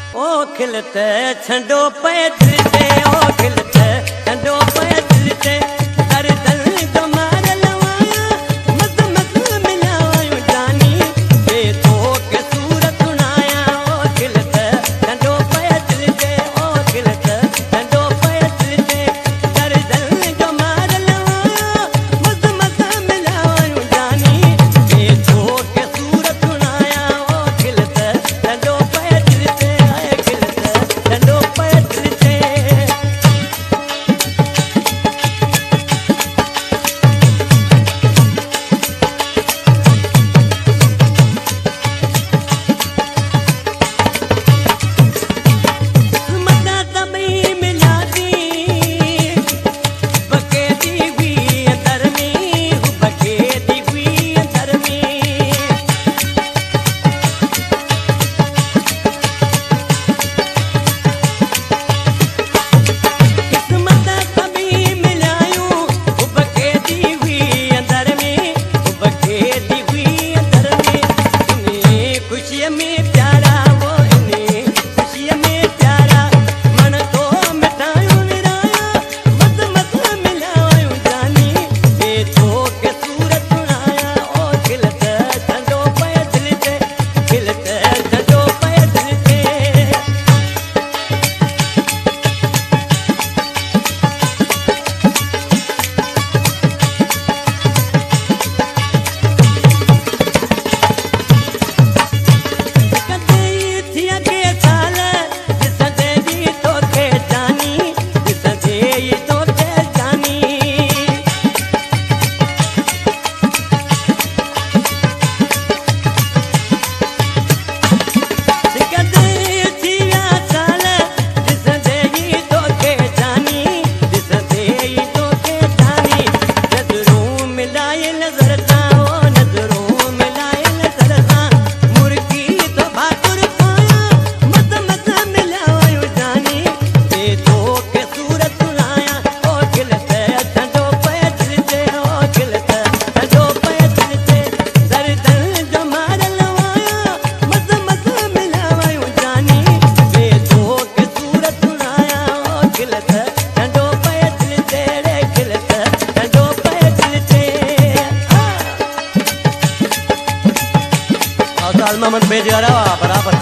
ओ खिलते छंडो पैदल ते ओ खिलते छंडो पैदल ते दर्दल जो मार लवाया मत मत मिलायो जानी बे तो के सूरत सुनाया ओ खिलते छंडो पैदल ते ओ खिलते छंडो पैदल ते दर्दल जो मार लवाया मत मत मिलायो जानी बे तो के सूरत सुनाया ओ खिलते छंडो पैदल ते छंडो पैदल ते मोहम्मद बेजारा बराबर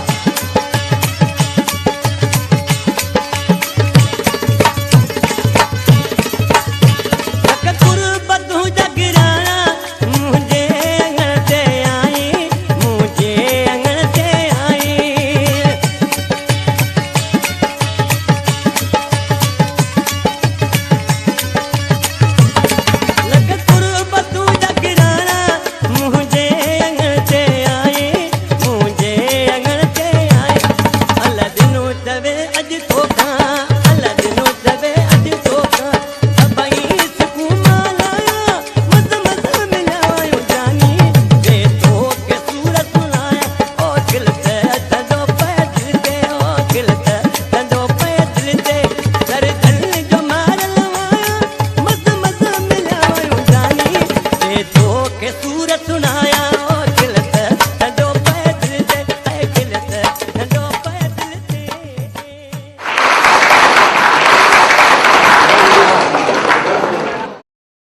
सूरत सुनाया।